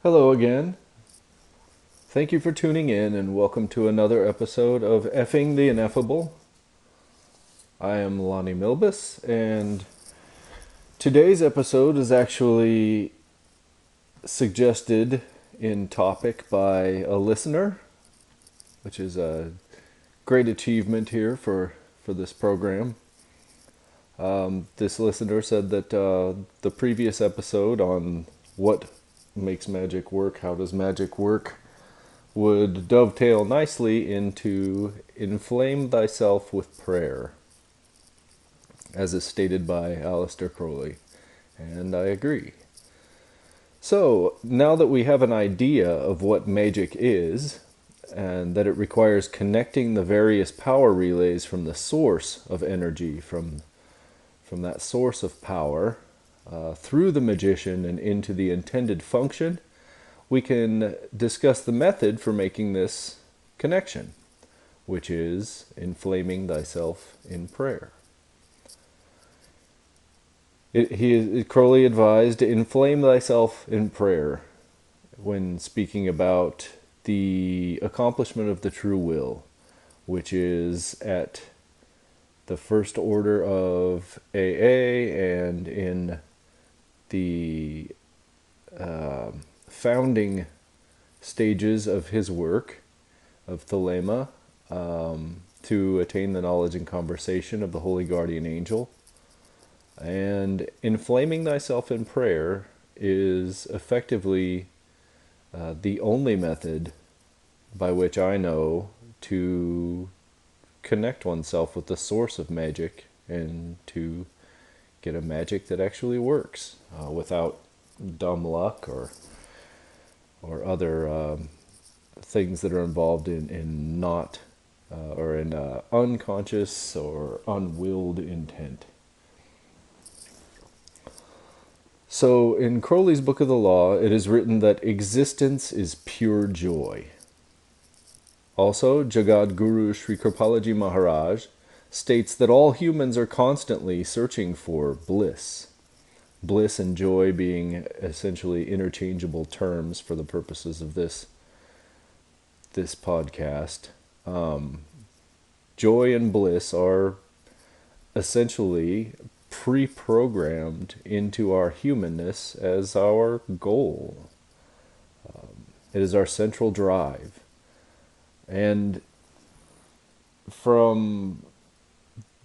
Hello again. Thank you for tuning in and welcome to another episode of Effing the Ineffable. I am Lani Milbus, and today's episode is actually suggested in topic by a listener, which is a great achievement here for this program. This listener said that the previous episode on what makes magic work, how does magic work, would dovetail nicely into Enflame Thyself with Prayer, as is stated by Aleister Crowley, and I agree. So, now that we have an idea of what magic is, and that it requires connecting the various power relays from the source of energy, from that source of power, through the magician and into the intended function, we can discuss the method for making this connection, which is inflaming thyself in prayer. Crowley advised, inflame thyself in prayer when speaking about the accomplishment of the true will, which is at the first order of AA and in the founding stages of his work of Thelema, to attain the knowledge and conversation of the Holy Guardian Angel. And inflaming thyself in prayer is effectively the only method by which I know to connect oneself with the source of magic and to get a magic that actually works without dumb luck or other things that are involved in not or in unconscious or unwilled intent. So in Crowley's Book of the Law, it is written that existence is pure joy. Also, Jagad Guru Sri Kripalaji Maharaj states that all humans are constantly searching for bliss. Bliss and joy being essentially interchangeable terms for the purposes of this podcast. Joy and bliss are essentially pre-programmed into our humanness as our goal. It is our central drive. And from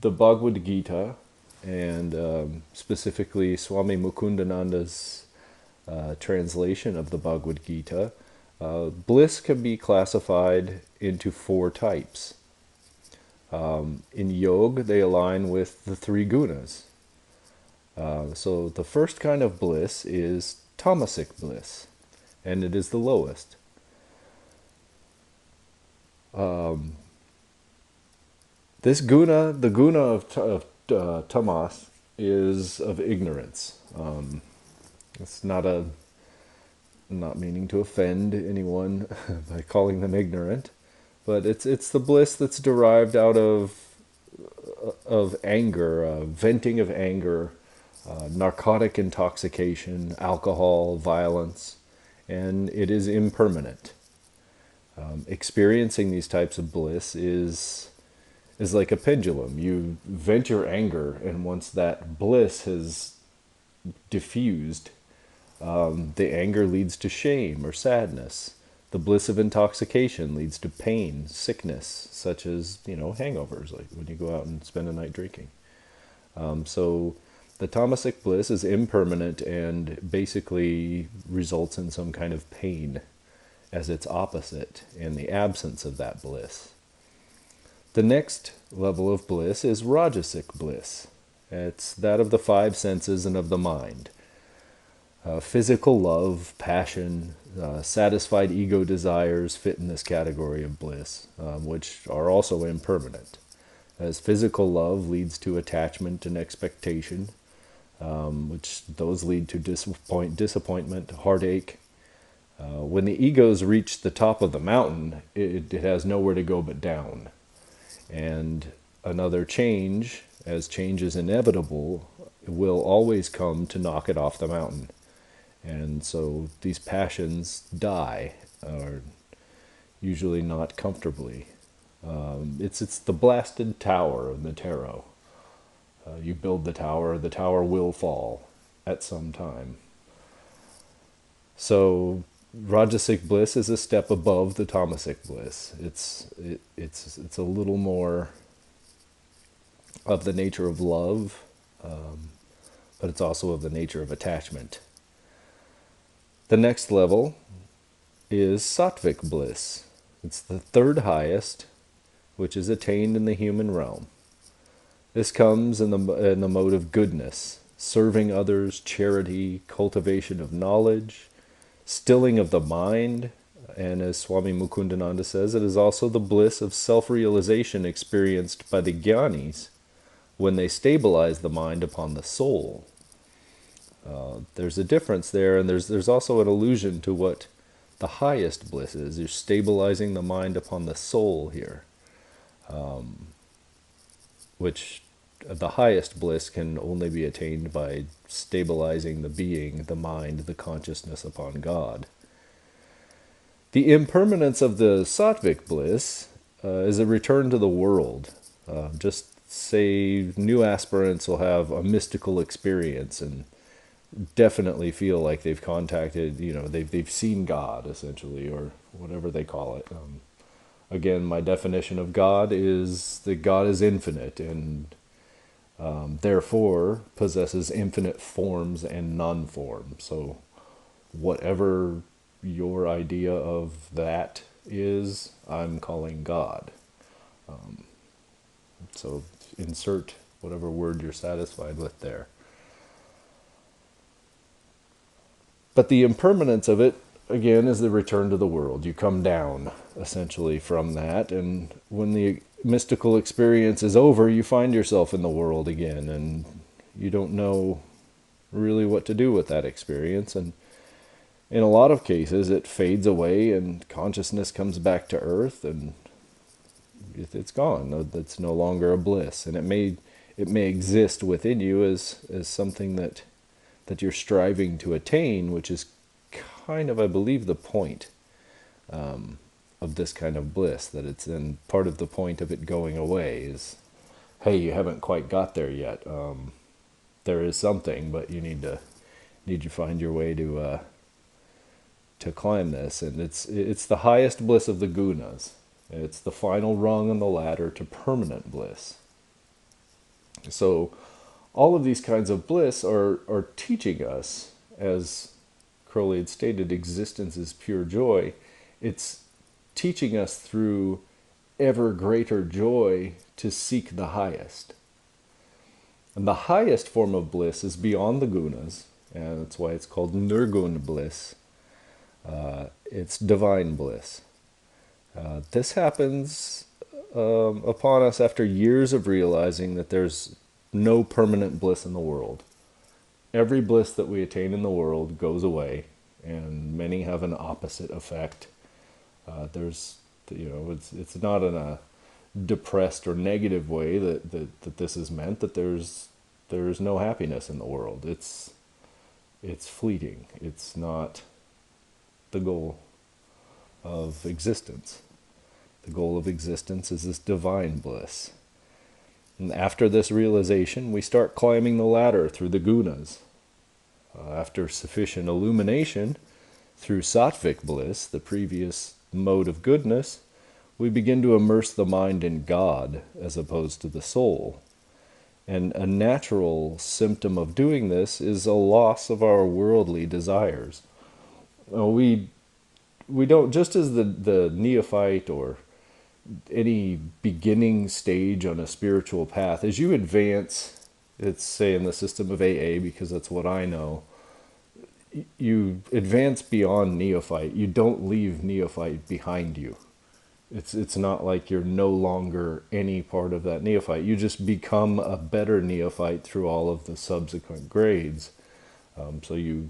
the Bhagavad Gita, and specifically Swami Mukundananda's translation of the Bhagavad Gita, bliss can be classified into 4 types. In yoga, they align with the 3 gunas. So the first kind of bliss is tamasic bliss, and it is the lowest. This guna, the guna of tamas, is of ignorance. It's not I'm not meaning to offend anyone by calling them ignorant, but it's the bliss that's derived out of anger, venting of anger, narcotic intoxication, alcohol, violence, and it is impermanent. Experiencing these types of bliss is like a pendulum. You vent your anger, and once that bliss has diffused, the anger leads to shame or sadness. The bliss of intoxication leads to pain, sickness, such as, hangovers, like when you go out and spend a night drinking. So the tamasic bliss is impermanent and basically results in some kind of pain as its opposite in the absence of that bliss. The next level of bliss is rajasic bliss. It's that of the 5 senses and of the mind. Physical love, passion, satisfied ego desires fit in this category of bliss, which are also impermanent. As physical love leads to attachment and expectation, which those lead to disappointment, heartache. When the egos reach the top of the mountain, it has nowhere to go but down. And another change, as change is inevitable, will always come to knock it off the mountain. And so these passions die, or usually not comfortably. It's the blasted tower of the tarot. You build the tower will fall at some time. So Rajasic bliss is a step above the Tamasic bliss. It's a little more of the nature of love, but it's also of the nature of attachment. The next level is Sattvic bliss. It's the third highest, which is attained in the human realm. This comes in the mode of goodness, serving others, charity, cultivation of knowledge, stilling of the mind, and as Swami Mukundananda says, it is also the bliss of self-realization experienced by the jnanis when they stabilize the mind upon the soul. There's a difference there, and there's also an allusion to what the highest bliss is. You're stabilizing the mind upon the soul here, which the highest bliss can only be attained by stabilizing the being, the mind, the consciousness upon God. The impermanence of the sattvic bliss is a return to the world. Just say new aspirants will have a mystical experience and definitely feel like they've contacted, they've seen God, essentially, or whatever they call it. Again, my definition of God is that God is infinite and therefore possesses infinite forms and non-form. So whatever your idea of that is, I'm calling God. So insert whatever word you're satisfied with there. But the impermanence of it, again, is the return to the world. You come down, essentially, from that, and when the mystical experience is over, you find yourself in the world again, and you don't know really what to do with that experience, and in a lot of cases it fades away and consciousness comes back to earth, and it's gone. It's no longer a bliss, and it may exist within you as something that you're striving to attain, which is kind of, I believe, the point of this kind of bliss, that it's then part of the point of it going away is, hey, you haven't quite got there yet. There is something, but you need to find your way to climb this, and it's the highest bliss of the gunas. It's the final rung on the ladder to permanent bliss. So all of these kinds of bliss are teaching us, as Crowley had stated, existence is pure joy. It's teaching us through ever greater joy to seek the highest. And the highest form of bliss is beyond the gunas, and that's why it's called nirguna bliss. It's divine bliss. This happens upon us after years of realizing that there's no permanent bliss in the world. Every bliss that we attain in the world goes away, and many have an opposite effect. It's not in a depressed or negative way that this is meant, that there's no happiness in the world. It's fleeting. It's not the goal of existence. The goal of existence is this divine bliss. And after this realization, we start climbing the ladder through the gunas. After sufficient illumination, through sattvic bliss, the previous mode of goodness, we begin to immerse the mind in God as opposed to the soul. And a natural symptom of doing this is a loss of our worldly desires. We don't, just as the neophyte or any beginning stage on a spiritual path, as you advance, it's say in the system of AA, because that's what I know, you advance beyond neophyte. You don't leave neophyte behind you. It's not like you're no longer any part of that neophyte. You just become a better neophyte through all of the subsequent grades. So you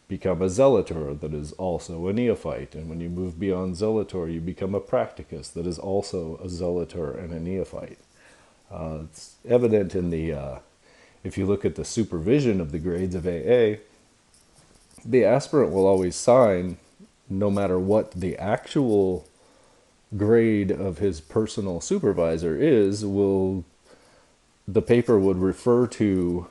become a zealotor that is also a neophyte. And when you move beyond zealotor, you become a practicus that is also a zealotor and a neophyte. It's evident in the, if you look at the supervision of the grades of AA, The aspirant will always sign, no matter what the actual grade of his personal supervisor is, will the paper would refer to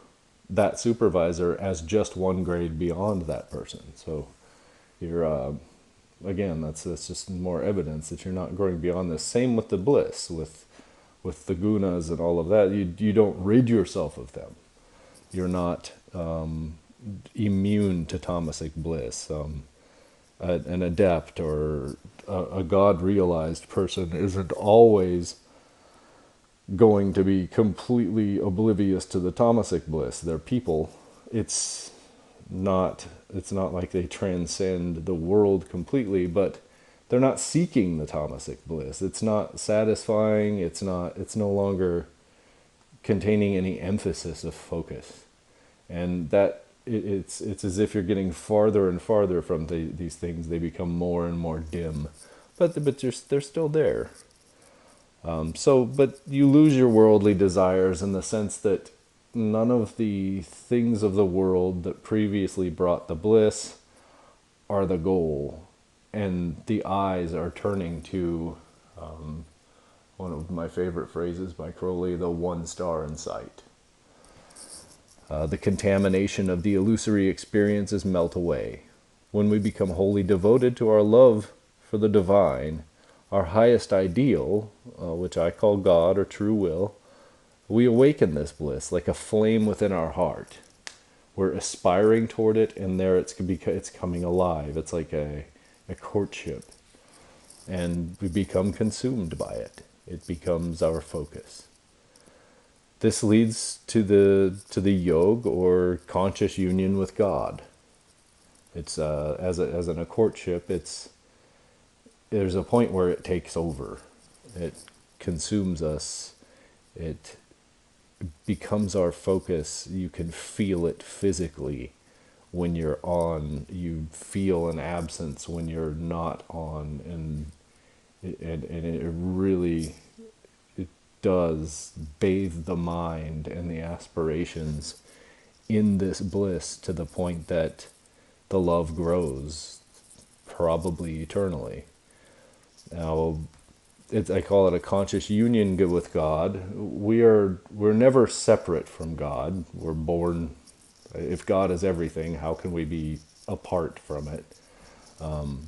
that supervisor as just one grade beyond that person. So you're again, that's just more evidence that you're not growing beyond this. Same with the bliss, with the gunas and all of that. You don't rid yourself of them. You're not immune to tamasic bliss. An adept or a God realized person isn't always going to be completely oblivious to the tamasic bliss. They're people. It's not like they transcend the world completely, but they're not seeking the tamasic bliss. It's not satisfying. It's no longer containing any emphasis of focus. And that it's as if you're getting farther and farther from these things. They become more and more dim, but they're still there. But you lose your worldly desires in the sense that none of the things of the world that previously brought the bliss are the goal, and the eyes are turning to one of my favorite phrases by Crowley, the one star in sight. The contamination of the illusory experiences melt away. When we become wholly devoted to our love for the divine, our highest ideal, which I call God or true will, we awaken this bliss like a flame within our heart. We're aspiring toward it, and there it's coming alive. It's like a courtship, and we become consumed by it. It becomes our focus. This leads to the yoga or conscious union with God. It's as in a courtship. There's a point where it takes over. It consumes us. It becomes our focus. You can feel it physically when you're on. You feel an absence when you're not on, and it really it does bathe the mind and the aspirations in this bliss to the point that the love grows, probably eternally. Now, I call it a conscious union with God. We're never separate from God. We're born. If God is everything, how can we be apart from it?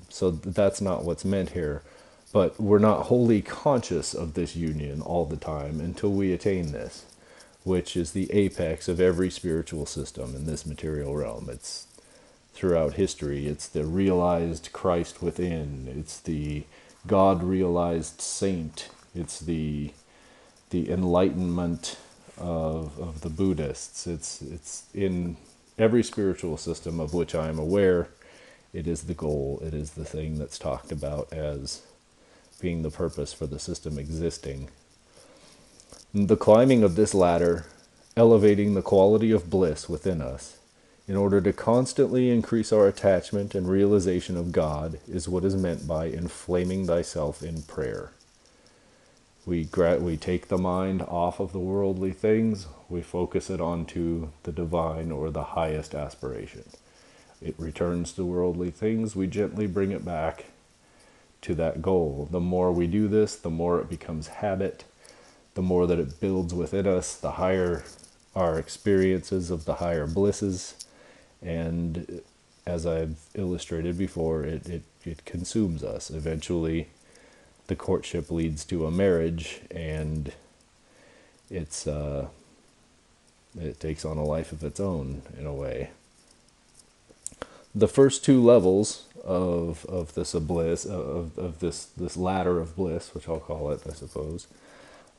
So that's not what's meant here. But we're not wholly conscious of this union all the time until we attain this, which is the apex of every spiritual system in this material realm. It's throughout history. It's the realized Christ within. It's the God-realized saint. It's the enlightenment of the Buddhists. It's in every spiritual system of which I am aware. It is the goal. It is the thing that's talked about as being the purpose for the system existing. The climbing of this ladder, elevating the quality of bliss within us, in order to constantly increase our attachment and realization of God, is what is meant by inflaming thyself in prayer. We take the mind off of the worldly things, we focus it onto the divine or the highest aspiration. It returns to worldly things, we gently bring it back to that goal. The more we do this, the more it becomes habit, the more that it builds within us, the higher our experiences of the higher blisses. And as I've illustrated before, it consumes us. Eventually, the courtship leads to a marriage, and it takes on a life of its own, in a way. The first two levels of this bliss, of this ladder of bliss, which I'll call it, I suppose,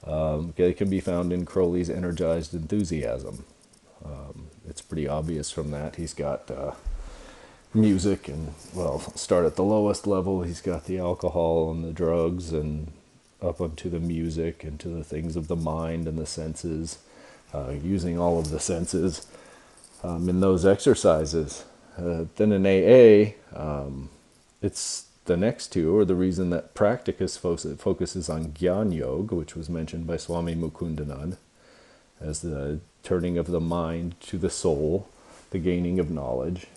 it can be found in Crowley's Energized Enthusiasm. It's pretty obvious from that. He's got music, and, well, start at the lowest level. He's got the alcohol and the drugs, and up onto the music and to the things of the mind and the senses, using all of the senses in those exercises. Then in AA, it's the next two, or the reason that Practicus focuses on Gyan Yoga, which was mentioned by Swami Mukundanand, as the turning of the mind to the soul, the gaining of knowledge.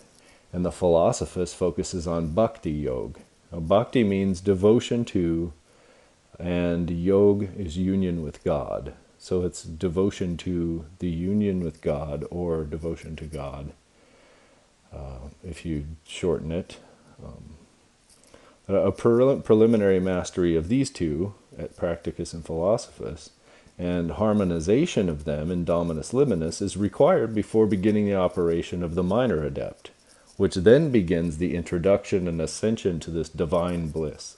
And the Philosophist focuses on bhakti yoga. Now, bhakti means devotion to, and yog is union with God. So it's devotion to the union with God, or devotion to God, if you shorten it. A preliminary mastery of these two, at Practicus and Philosophus, and harmonization of them in Dominus Liminus is required before beginning the operation of the minor adept, which then begins the introduction and ascension to this divine bliss,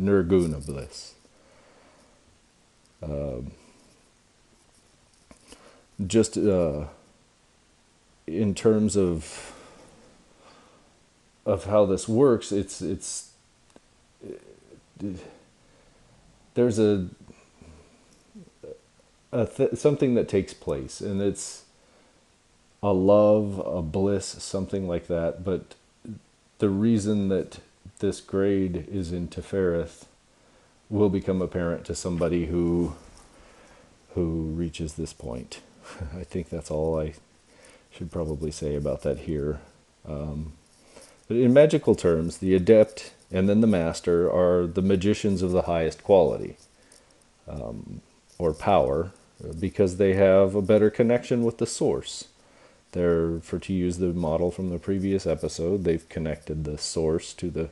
nirguna bliss. Just in terms of how this works, there's something that takes place, and it's a love, a bliss, something like that. But the reason that this grade is in Tefereth will become apparent to somebody who reaches this point. I think that's all I should probably say about that here. But in magical terms, the adept and then the master are the magicians of the highest quality, or power, because they have a better connection with the source. To use the model from the previous episode, they've connected the source with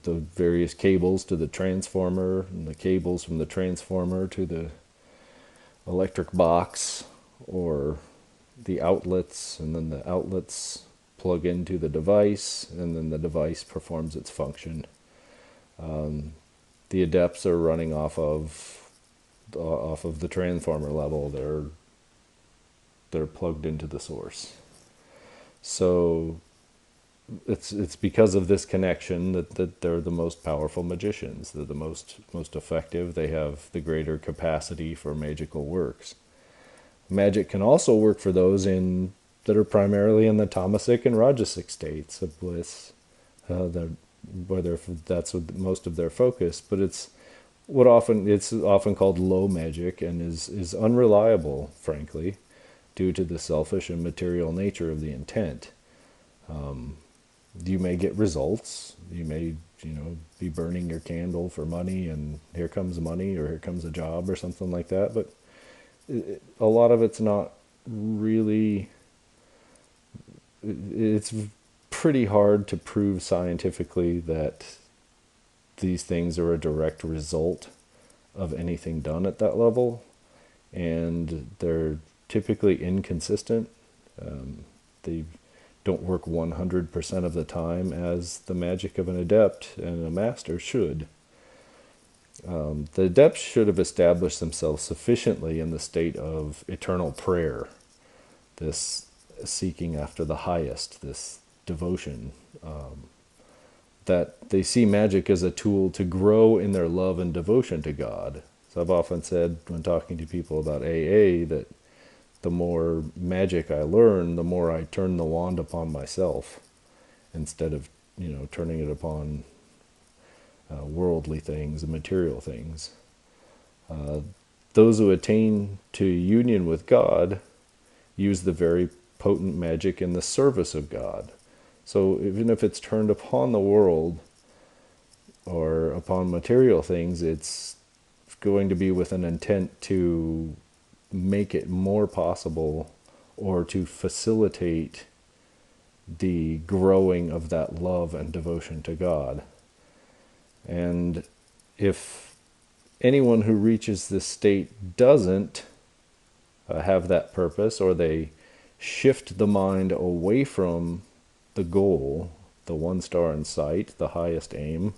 the various cables to the transformer, and the cables from the transformer to the electric box, or the outlets, and then the outlets plug into the device, and then the device performs its function. The adepts are running off of the transformer level. They're plugged into the source. So it's because of this connection that they're the most powerful magicians. They're the most effective. They have the greater capacity for magical works. Magic can also work for those that are primarily in the tamasic and rajasic states of bliss, whether that's most of their focus. But it's often called low magic, and is unreliable, frankly, due to the selfish and material nature of the intent. You may get results. You may, be burning your candle for money, and here comes money, or here comes a job, or something like that. But a lot of it's not really. It's pretty hard to prove scientifically that these things are a direct result of anything done at that level, and they're typically inconsistent. They don't work 100% of the time, as the magic of an adept and a master should. The adepts should have established themselves sufficiently in the state of eternal prayer, this seeking after the highest, this devotion, that they see magic as a tool to grow in their love and devotion to God. So I've often said when talking to people about AA that the more magic I learn, the more I turn the wand upon myself, instead of, turning it upon worldly things and material things. Those who attain to union with God use the very potent magic in the service of God. So even if it's turned upon the world or upon material things, it's going to be with an intent to make it more possible, or to facilitate the growing of that love and devotion to God. And if anyone who reaches this state doesn't have that purpose, or they shift the mind away from the goal, the one star in sight, the highest aim,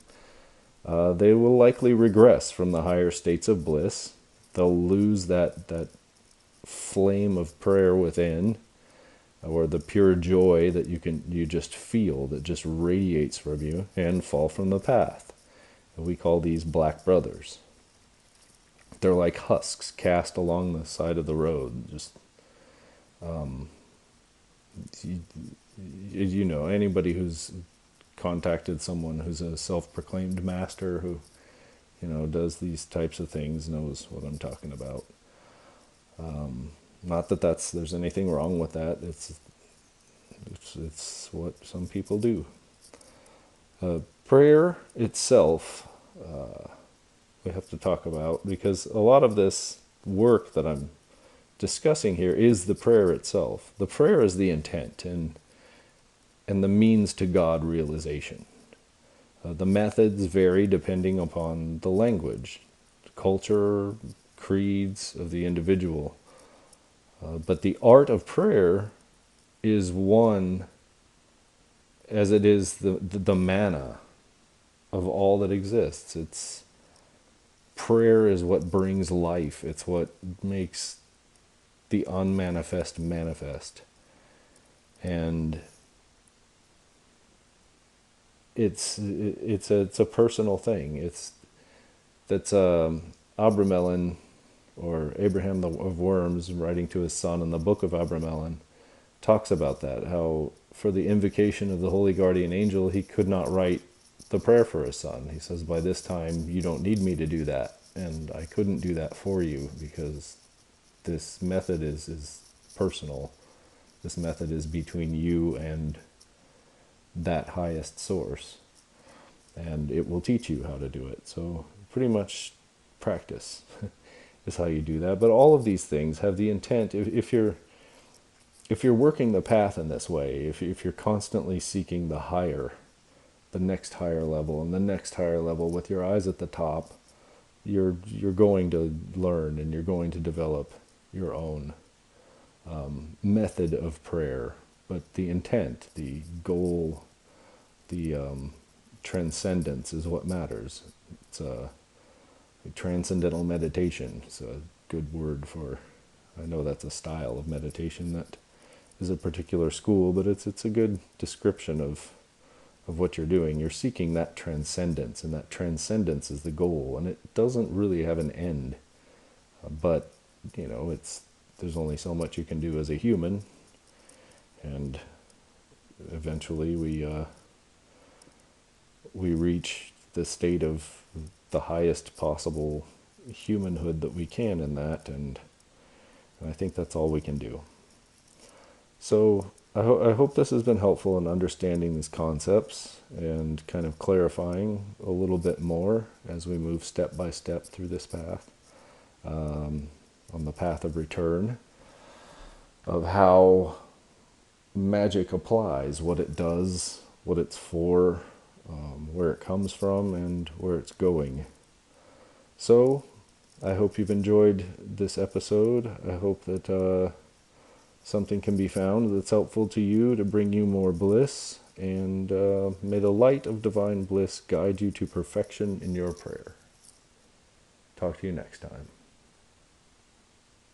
they will likely regress from the higher states of bliss. They'll lose that flame of prayer within, or the pure joy that you just feel, that just radiates from you, and fall from the path. And we call these black brothers. They're like husks cast along the side of the road. Just anybody who's contacted someone who's a self-proclaimed master who does these types of things knows what I'm talking about. Not that there's anything wrong with that. It's what some people do. Prayer itself, we have to talk about, because a lot of this work that I'm discussing here is the prayer itself. The prayer is the intent and the means to God realization. The methods vary depending upon the language, culture, creeds of the individual. But the art of prayer is one, as it is the manna of all that exists. It's prayer is what brings life. It's what makes the unmanifest manifest. And it's a personal thing. That's Abramelin, or Abraham of Worms, writing to his son in the book of Abramelin, talks about that, how for the invocation of the holy guardian angel he could not write the prayer for his son. He says, by this time you don't need me to do that, and I couldn't do that for you, because this method is personal. This method is between you and that highest source, and it will teach you how to do it. So pretty much practice is how you do that. But all of these things have the intent, if you're working the path in this way, if you're constantly seeking the next higher level and the next higher level with your eyes at the top, you're going to learn and you're going to develop your own method of prayer. But the intent, the goal, the transcendence is what matters. It's a transcendental meditation. It's a good word for, I know that's a style of meditation that is a particular school, but it's a good description of what you're doing. You're seeking that transcendence, and that transcendence is the goal, and it doesn't really have an end. But there's only so much you can do as a human, and eventually we reach the state of the highest possible humanhood that we can in that, and I think that's all we can do. So I hope this has been helpful in understanding these concepts and kind of clarifying a little bit more as we move step by step through this path, on the path of return, of how magic applies, what it does, what it's for, where it comes from, and where it's going. So I hope you've enjoyed this episode. I hope that something can be found that's helpful to you to bring you more bliss, and may the light of divine bliss guide you to perfection in your prayer. Talk to you next time.